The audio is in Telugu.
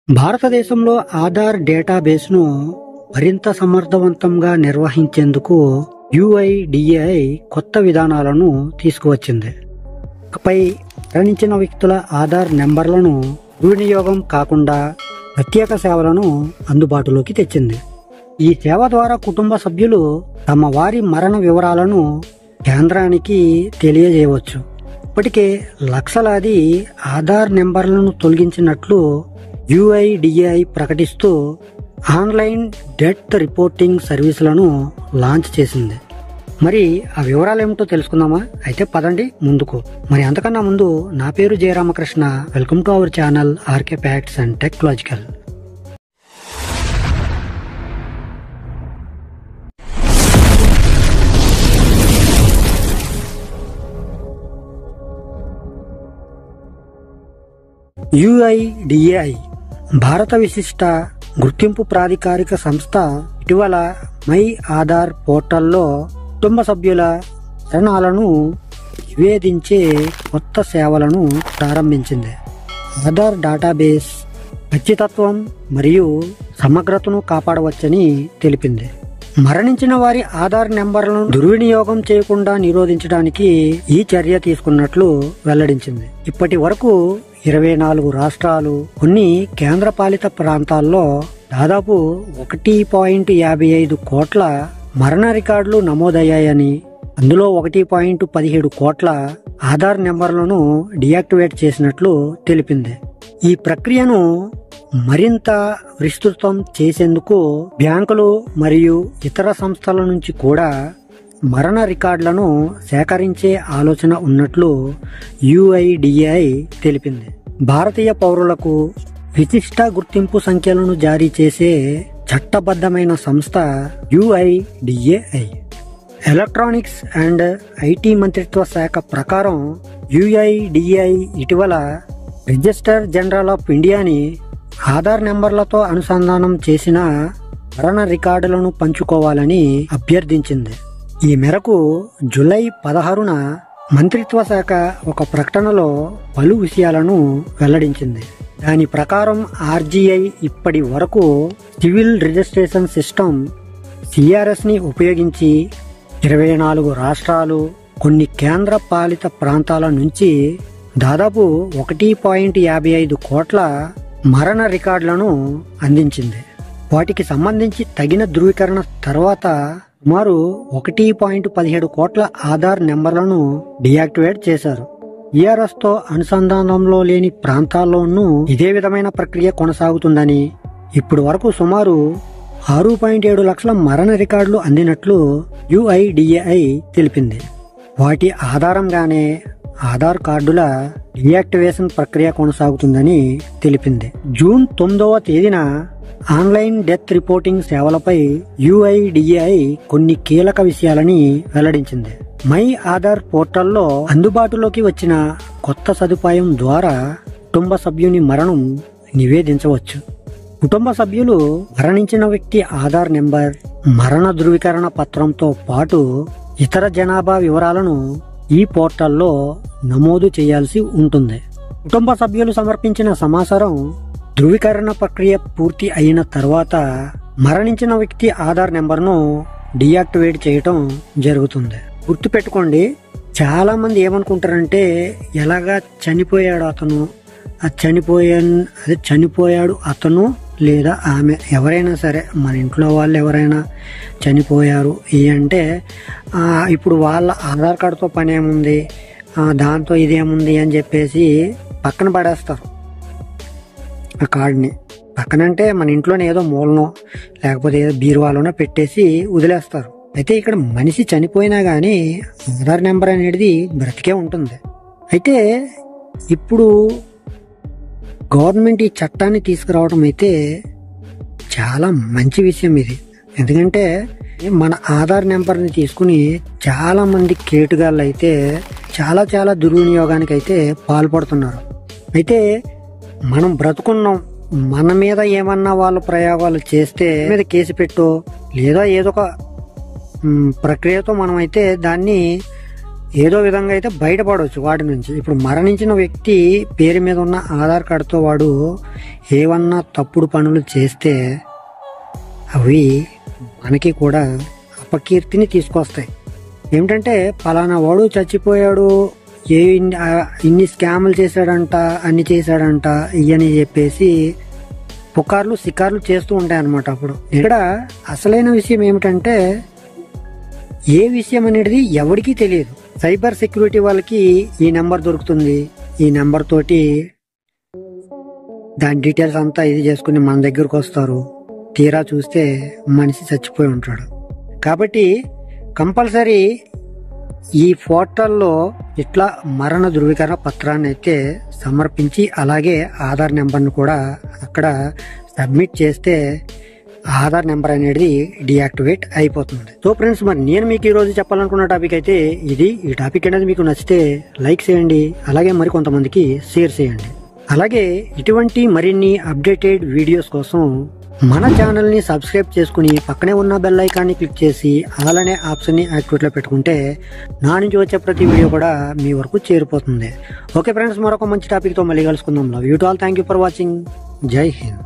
భారతదేశంలో ఆధార్ డేటాబేస్ను మరింత సమర్థవంతంగా నిర్వహించేందుకు యుఐడిఏఐ కొత్త విధానాలను తీసుకువచ్చింది. ఇకపై మరణించిన వ్యక్తుల ఆధార్ నెంబర్లను దుర్వినియోగం కాకుండా ప్రత్యేక సేవలను అందుబాటులోకి తెచ్చింది. ఈ సేవ ద్వారా కుటుంబ సభ్యులు తమ వారి మరణ వివరాలను కేంద్రానికి తెలియజేయవచ్చు. ఇప్పటికే లక్షలాది ఆధార్ నెంబర్లను తొలగించినట్లు యుఐడిఏఐ ప్రకటిస్తూ ఆన్లైన్ డెత్ రిపోర్టింగ్ సర్వీసులను లాంచ్ చేసింది. మరి ఆ వివరాలు ఏమిటో తెలుసుకుందామా? అయితే పదండి ముందుకు. మరి అంతకన్నా ముందు నా పేరు Jayaramakrishna. Welcome to our channel RK facts and technological. UIDAI భారత విశిష్ట గుర్తింపు ప్రాధికారిక సంస్థ ఇటీవల మై ఆధార్ పోర్టల్లో కుటుంబ సభ్యుల మరణాలను నివేదించే కొత్త సేవలను ప్రారంభించింది. ఆధార్ డేటాబేస్ ఖచ్చితత్వం మరియు సమగ్రతను కాపాడవచ్చని తెలిపింది. మరణించిన వారి ఆధార్ నెంబర్లను దుర్వినియోగం చేయకుండా నిరోధించడానికి ఈ చర్య తీసుకున్నట్లు వెల్లడించింది. ఇప్పటి వరకు 24 రాష్ట్రాలు, కొన్ని కేంద్రపాలిత ప్రాంతాల్లో దాదాపు 1.55 కోట్ల మరణ రికార్డులు నమోదయ్యాయని, అందులో 1.17 కోట్ల ఆధార్ నెంబర్లను డియాక్టివేట్ చేసినట్లు తెలిపింది. ఈ ప్రక్రియను మరింత విస్తృతం చేసేందుకు బ్యాంకులు మరియు ఇతర సంస్థల నుంచి కూడా మరణ రికార్డులను సేకరించే ఆలోచన ఉన్నట్లు యుఐడిఏఐ తెలిపింది. భారతీయ పౌరులకు విశిష్ట గుర్తింపు సంఖ్యలను జారీ చేసే చట్టబద్ధమైన సంస్థ యుఐడిఏఐ. ఎలక్ట్రానిక్స్ అండ్ ఐటీ మంత్రిత్వ శాఖ ప్రకారం యుఐడిఏఐ ఇటీవల రిజిస్టర్ జనరల్ ఆఫ్ ఇండియాని ఆధార్ నెంబర్లతో అనుసంధానం చేసిన మరణ రికార్డులను పంచుకోవాలని అభ్యర్థించింది. ఈ మేరకు జూలై 16న మంత్రిత్వ శాఖ ఒక ప్రకటనలో పలు విషయాలను వెల్లడించింది. దాని ప్రకారం ఆర్జీఐ ఇప్పటి వరకు సివిల్ రిజిస్ట్రేషన్ సిస్టమ్ సిఆర్ఎస్ ని ఉపయోగించి 24 రాష్ట్రాలు, కొన్ని కేంద్ర పాలిత ప్రాంతాల నుంచి దాదాపు 1.55 కోట్ల మరణ రికార్డులను అందించింది. వాటికి సంబంధించి తగిన ధృవీకరణ తర్వాత సుమారు 1.17 కోట్ల ఆధార్ నెంబర్లను డియాక్టివేట్ చేశారు. ఈఆర్ఎస్ తో అనుసంధానంలో లేని ప్రాంతాల్లోనూ ఇదే విధమైన ప్రక్రియ కొనసాగుతుందని, ఇప్పుడు వరకు సుమారు 6.7 లక్షల మరణ రికార్డులు అందినట్లు యుఐడిఏఐ తెలిపింది. వాటి ఆధారంగానే ఆధార్ కార్డుల డియాక్టివేషన్ ప్రక్రియ కొనసాగుతుందని తెలిపింది. జూన్ 9వ తేదీన ఆన్లైన్ డెత్ రిపోర్టింగ్ సేవలపై యుఐడిఏఐ కొన్ని కీలక విషయాలని వెల్లడించింది. మై ఆధార్ పోర్టల్లో అందుబాటులోకి వచ్చిన కొత్త సదుపాయం ద్వారా కుటుంబ సభ్యుని మరణం నివేదించవచ్చు. కుటుంబ సభ్యులు మరణించిన వ్యక్తి ఆధార్ నెంబర్, మరణ ధృవీకరణ పత్రంతో పాటు ఇతర జనాభా వివరాలను ఈ పోర్టల్లో నమోదు చేయాల్సి ఉంటుంది. కుటుంబ సభ్యులు సమర్పించిన సమాచారం ధృవీకరణ ప్రక్రియ పూర్తి అయిన తర్వాత మరణించిన వ్యక్తి ఆధార్ నెంబర్ను డియాక్టివేట్ చేయటం జరుగుతుంది. గుర్తుపెట్టుకోండి, చాలా మంది ఏమనుకుంటారంటే ఎలాగా చనిపోయాడు అతను, చనిపోయాడు అతను లేదా ఆమె, ఎవరైనా సరే మన ఇంట్లో వాళ్ళు ఎవరైనా చనిపోయారు అంటే ఇప్పుడు వాళ్ళ ఆధార్ కార్డుతో పని ఏముంది, దాంతో ఇదేముంది అని చెప్పేసి పక్కన పడేస్తారు. ఆ కార్డుని పక్కనంటే మన ఇంట్లోనే ఏదో మూలనో లేకపోతే ఏదో బీరువాలోనో పెట్టేసి వదిలేస్తారు. అయితే ఇక్కడ మనిషి చనిపోయినా కానీ ఆధార్ నెంబర్ అనేది బ్రతికే ఉంటుంది. అయితే ఇప్పుడు గవర్నమెంట్ ఈ చట్టాన్ని తీసుకురావడం అయితే చాలా మంచి విషయం ఇది. ఎందుకంటే మన ఆధార్ నెంబర్ని తీసుకుని చాలా మంది కేటుగాళ్ళు అయితే చాలా దుర్వినియోగానికి అయితే పాల్పడుతున్నారు. అయితే మనం బ్రతుకున్నాం, మన మీద ఏమన్నా వాళ్ళు ప్రయోగాలు చేస్తే మీద కేసు పెట్టో లేదా ఏదో ఒక ప్రక్రియతో మనం అయితే దాన్ని ఏదో విధంగా అయితే బయటపడవచ్చు వాటి నుంచి. ఇప్పుడు మరణించిన వ్యక్తి పేరు మీద ఉన్న ఆధార్ కార్డుతో వాడు ఏమన్నా తప్పుడు పనులు చేస్తే అవి మనకి కూడా అపకీర్తిని తీసుకొస్తాయి. ఏమిటంటే పలానా వాడు చచ్చిపోయాడు, ఇన్ని స్కాములు చేశాడంట, అన్ని చేశాడంట ఇవని చెప్పేసి పుకార్లు షికార్లు చేస్తూ ఉంటాయి అన్నమాట. అప్పుడు ఇక్కడ అసలైన విషయం ఏమిటంటే ఏ విషయం అనేది ఎవరికీ తెలియదు. సైబర్ సెక్యూరిటీ వాళ్ళకి ఈ నెంబర్ దొరుకుతుంది, ఈ నెంబర్ తోటి దాని డీటెయిల్స్ అంతా ఇది చేసుకుని మన దగ్గరకు వస్తారు. తీరా చూస్తే మనిషి చచ్చిపోయి ఉంటాడు. కాబట్టి కంపల్సరీ ఈ పోర్టల్లో ఇట్లా మరణ ధృవీకరణ పత్రాన్ని అయితే సమర్పించి అలాగే ఆధార్ నెంబర్ను కూడా అక్కడ సబ్మిట్ చేస్తే ఆధార్ నెంబర్ అనేది డియాక్టివేట్ అయిపోతుంది. సో ఫ్రెండ్స్, మరి నేను మీకు ఈ రోజు చెప్పాలనుకున్న టాపిక్ అయితే ఇది. ఈ టాపిక్ అనేది మీకు నచ్చితే లైక్ చేయండి, అలాగే మరి కొంతమందికి షేర్ చేయండి. అలాగే ఇటువంటి మరిన్ని అప్డేటెడ్ వీడియోస్ కోసం మన ఛానల్ ని సబ్స్క్రైబ్ చేసుకుని పక్కనే ఉన్న బెల్ ఐకాన్ని క్లిక్ చేసి అలానే ఆప్షన్ ని యాక్టివేట్ లో పెట్టుకుంటే నా నుంచి వచ్చే ప్రతి వీడియో కూడా మీ వరకు చేరిపోతుంది. ఓకే ఫ్రెండ్స్, మరొక మంచి టాపిక్ తో మళ్ళీ కలుసుకుందాం. Love you to all, thank you for watching. జై హింద్.